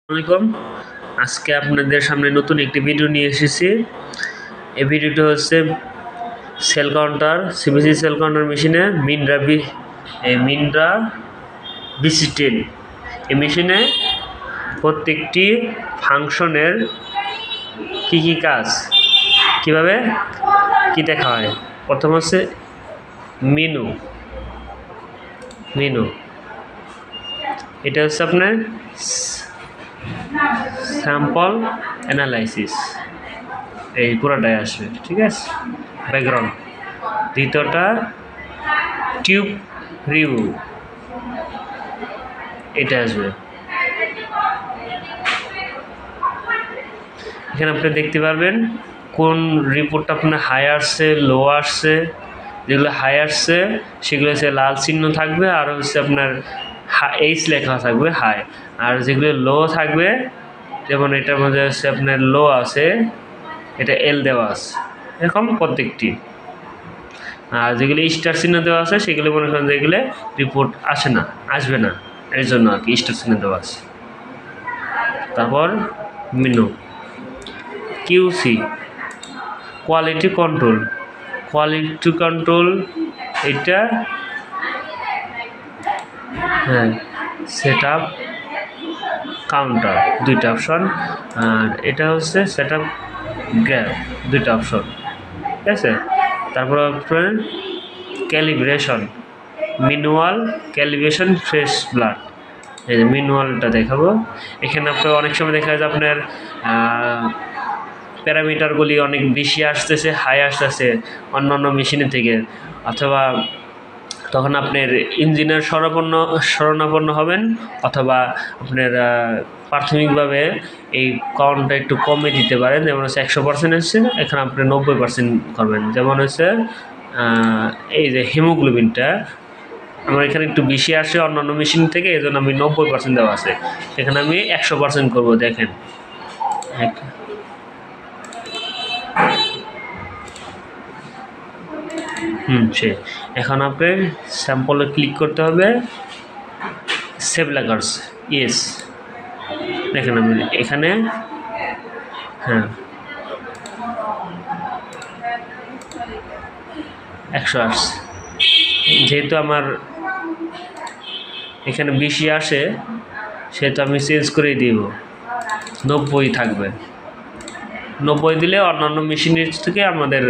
আসসালামাইকুম। আজকে আপনাদের সামনে নতুন একটি ভিডিও নিয়ে এসেছি। এই ভিডিওটি হচ্ছে sell counter CBC sell counter মেশিনে মিনরা BC10 এই মেশিনে প্রত্যেকটি ফাংশনের কি কাজ কিভাবে কি দেখা হয়। প্রথম হচ্ছে মেনু এটা হচ্ছে আপনার স্যাম্পল অ্যানালাইসিস, এই পুরোটাই আসবে, ঠিক আছে। ব্যাকগ্রাউন্ড দ্বিতীয়টা টিউব রিভিউ, এটা আসবে। এখানে আপনি দেখতে পারবেন কোন রিপোর্টটা আপনার হাই আসছে লো আসছে। যেগুলো হাই আসছে সেগুলো হচ্ছে লাল চিহ্ন থাকবে, আর হচ্ছে আপনার এইচ লেখা থাকবে হাই। আর যেগুলো লো থাকবে, যেমন এটার মধ্যে হচ্ছে আপনার লো আছে, এটা এল দেওয়া আছে এরকম প্রত্যেকটি। আর যেগুলো স্টার চিহ্ন দেওয়া আছে সেগুলো মনে করেন যেগুলো রিপোর্ট আসবে না, এর জন্য আর কি স্টার চিহ্ন দেওয়া আছে। তারপর মেনু কিউসি কোয়ালিটি কন্ট্রোল, এটা সেট আপ কাউন্টার, দুইটা অপশন। আর এটা হচ্ছে সেট আপ গ্যাপ, দুইটা অপশন, ঠিক আছে। তারপর আপনার calibration, manual calibration fresh blood, এই যে ম্যানুয়ালটা দেখাবো। এখানে আপনার অনেক সময় দেখা যায় আপনার প্যারামিটারগুলি অনেক বেশি আসতেছে, হাই আসতেছে অন্যান্য মেশিনের থেকে, অথবা তখন আপনার ইঞ্জিনের শরণাপন্ন হবেন, অথবা আপনার প্রাথমিকভাবে এই কাউন্টটা একটু কমে দিতে পারেন। যেমন হচ্ছে 100% এসছে, এখানে আপনি 90% করবেন। যেমন হচ্ছে এই যে হিমোগ্লোবিনটা আমার এখানে একটু বেশি আসে অন্যান্য মেশিন থেকে, এই জন্য আমি 90% দেওয়া আছে, এখানে আমি 100% করবো। দেখেন এখন আপনি স্যাম্পলে ক্লিক করতে হবে, সেভ লেখার্স ইয়েস। দেখেন আমি এখানে 100 আসছে। যেহেতু আমার এখানে বেশি আসে সেহেতু আমি চেঞ্জ করে দিব, 90 থাকবে। 90 দিলে অন্যান্য মেশিনের থেকে আমাদের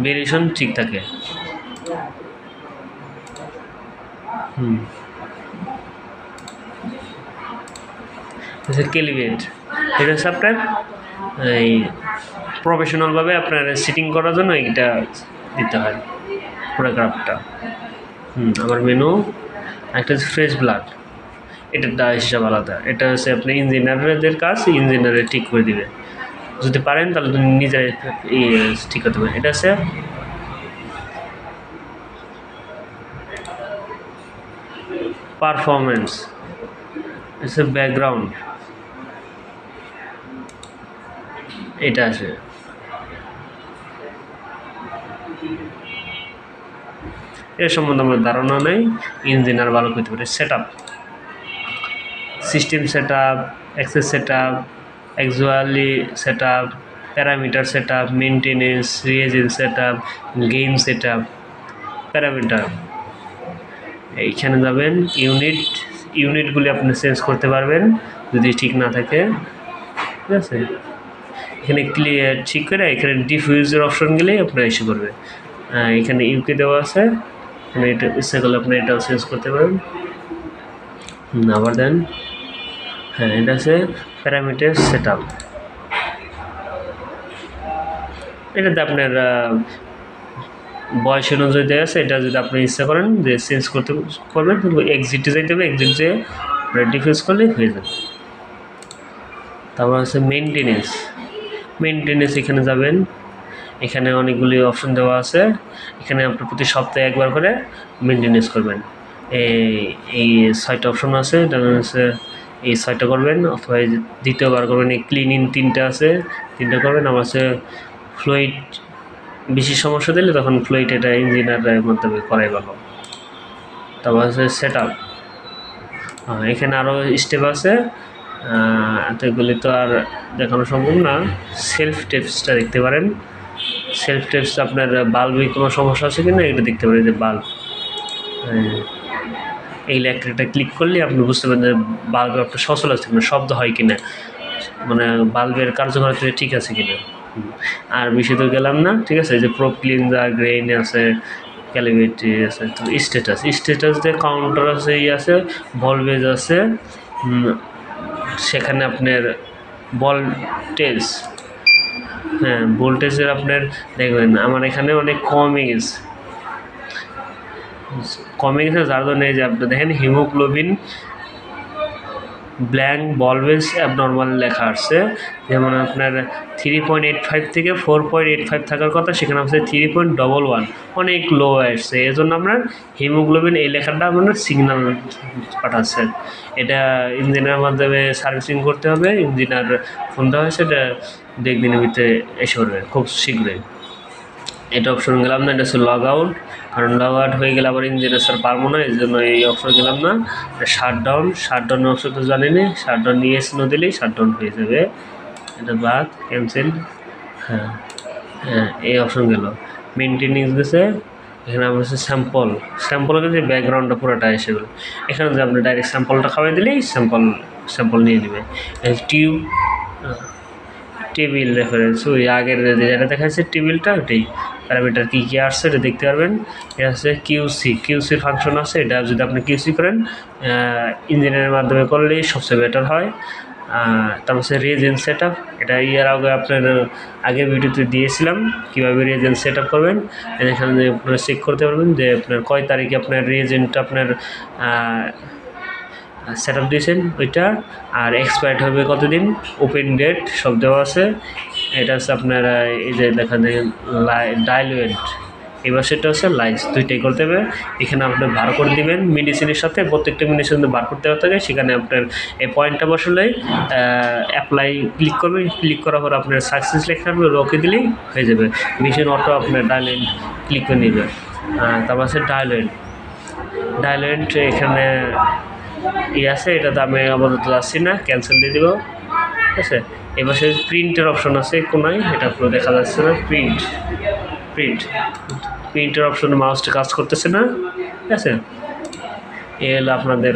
ভেরিয়েশন ঠিক থাকে। ক্যালিব্রেট, এটা হচ্ছে আপনার এই প্রফেশনালভাবে আপনার সিটিং করার জন্য এটা দিতে হয় ফটোগ্রাফটা। আমার মেনু একটা হচ্ছে ফ্রেশ ব্লাড, এটার দা হিসাব আলাদা। এটা হচ্ছে আপনি ইঞ্জিনিয়ারদের কাজ, ইঞ্জিনিয়ারে ঠিক করে দিবে। যদি পারেন তাহলে নিজে ঠিক করতে পারেন। এটা হচ্ছে পারফরমেন্স, হচ্ছে ব্যাকগ্রাউন্ড, এটা আছে। এর সম্বন্ধে আমার ধারণা নেই, ইঞ্জিনিয়ার ভালো করতে পারে। Set up, system set up, access set up, actually set up, parameter set up, maintenance, reagent set up, game set up, parameter. এইখানে যাবেন ইউনিটগুলি আপনি চেঞ্জ করতে পারবেন যদি ঠিক না থাকে, ঠিক আছে। এখানে ক্লিয়ার ঠিক করে এখানে ডিফিউজের অপশন গেলেই আপনার এসে করবে। এখানে ইউকে দেওয়া আছে, এখানে এটা ইচ্ছা করলে আপনি এটাও চেঞ্জ করতে পারেন। আবার দেন, এটা আছে প্যারামিটার সেট আপ। এটাতে আপনার বয়স অনুযায়ী দেওয়া আছে। এটা যদি আপনি ইচ্ছা করেন যে চেঞ্জ করবেন, এক্সিটে যাইতে হবে, এক্সিট যেয়ে ডিফিউজ করলে হয়ে যাবে। তারপর আছে মেনটেনেন্স, এখানে যাবেন, এখানে অনেকগুলি অপশন দেওয়া আছে। এখানে আপনি প্রতি সপ্তাহে একবার করে মেনটেনেন্স করবেন। এই 6টা অপশন আছে, এটা হচ্ছে এই 6টা করবেন, অথবা দ্বিতীয়বার করবেন। এই ক্লিনিং 3টা আছে, 3টা করবেন। আমার হচ্ছে ফ্লুইড বেশি সমস্যা দিলে তখন ফ্লুইড এটা ইঞ্জিনিয়ারের মাধ্যমে করাই ভালো। তারপর হচ্ছে সেট আপ, এখানে আরও স্টেপ আছে, তো এগুলি তো আর দেখানো সম্ভব না। সেলফ টেপসটা দেখতে পারেন। সেলফ টেপস আপনার বাল্বে কোনো সমস্যা আছে কিনা এটা দেখতে পারেন, যে বাল্ব এই ইলেকট্রিকটা ক্লিক করলে আপনি বুঝতে পারেন যে বাল্বে আপনার সচল আছে কিনা, শব্দ হয় কিনা, মানে বাল্বের কার্যকারিতা ঠিক আছে কিনা। আর বেশি তো গেলাম না, ঠিক আছে। এই যে প্রোব ক্লিনজার, গ্রেইন আছে, ক্যালিব্রেটি আছে, তো স্ট্যাটাস যে কাউন্টার আছে, আছে ভলভেজ আছে, সেখানে আপনার ভোল্টেজ, ভোল্টেজের আপনার দেখবেন আমার এখানে অনেক কমে গেছে, যার জন্য এই যে আপনি দেখেন হিমোগ্লোবিন ব্ল্যাঙ্ক ভলভেজ অ্যাবনর্মাল লেখা আসছে। যেমন আপনার 3.85 থেকে 4.85 থাকার কথা, সেখানে আসছে 3.11, অনেক লো আসছে। এর জন্য আপনার হিমোগ্লোবিন এই লেখাটা আপনার সিগন্যাল পাঠাচ্ছে। এটা ইঞ্জিনের মাধ্যমে সার্ভিসিং করতে হবে, ইঞ্জিনার ফোন দেওয়া হয়েছে, এটা 1 দিনের ভিতরে এসে পড়বে খুব শীঘ্রই। এটা অপশন গেলাম না, এটা হচ্ছে লগ আউট, কারণ লগ আউট হয়ে গেলে আবার ইঞ্জিনে স্যার পারবো না, এই জন্য এই অপশন গেলাম না। শাটডাউন অপশন তো জানেনি, শাটডাউন ইয়েস নো দিলেই শাটডাউন হয়ে যাবে, এটা বাদ, ক্যান্সেল। হ্যাঁ, এই অপশন গেল। মেনটেনেন্স গেছে, এখানে আমার হচ্ছে স্যাম্পলের যে ব্যাকগ্রাউন্ডটা পুরোটা এসে গেলো। এখানে যে আপনি ডাইরেক্ট স্যাম্পলটা খাওয়াই দিলেই স্যাম্পল নিয়ে নেবে। টেবিল রেফারেন্স, ওই আগের যেটা দেখা যাচ্ছে টেবিলটা, ওটাই প্যারামিটার কী কী আসছে এটা দেখতে পারবেন। এটা হচ্ছে কিউসির ফাংশন আছে, এটা যদি আপনি কিউসি করেন ইঞ্জিনিয়ারের মাধ্যমে করলেই সবচেয়ে বেটার হয়। তারপর হচ্ছে রিএজেন্ট সেট আপ, এটা ইয়ার আগে আপনার আগের ভিডিওতে দিয়েছিলাম কীভাবে রিএজেন্ট সেট আপ করবেন। এখানে আপনারা চেক করতে পারবেন যে আপনার কয় তারিখে আপনার রিএজেন্ট আপনার সেট আপ দিয়েছেন ওইটা, আর এক্সপায়ার্ড হবে কতদিন, ওপেন ডেট সব দেওয়া আছে। এটা হচ্ছে আপনার এই যে দেখা যায় ডাইলুয়েন্ট, এবার সেটা হচ্ছে লাইন্স, দুইটাই করতে হবে। এখানে আপনি বার করে দেবেন মেডিসিনের সাথে, প্রত্যেকটা মেডিসিন বার করতে হতে থাকে। সেখানে আপনার এই পয়েন্টটা বসলেই অ্যাপ্লাই ক্লিক করবেন, ক্লিক করার পর আপনার সাকসেস লেখা হবে, ওকে দিলেই হয়ে যাবে, মেশিন অটো আপনার ডাইলুয়েন্ট ক্লিক করে নেবে। তারপর আছে ডাইলুয়েন্ট এখানে আছে, এটাতে আমি আপাতত যাচ্ছি না, ক্যান্সেল দিয়ে দেবো, ঠিক আছে। এবার সে প্রিন্টের অপশন আছে কোনায়, এটা পুরো দেখা যাচ্ছে না, প্রিন্টের অপশনে মাউসটা কাজ করতেছে না, ঠিক আছে। এ হলো আপনাদের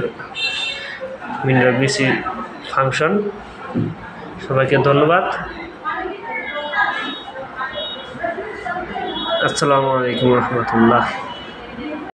উইন্ডোজ পিসি ফাংশন। সবাইকে ধন্যবাদ। আসসালামু আলাইকুম রহমতুল্লাহ।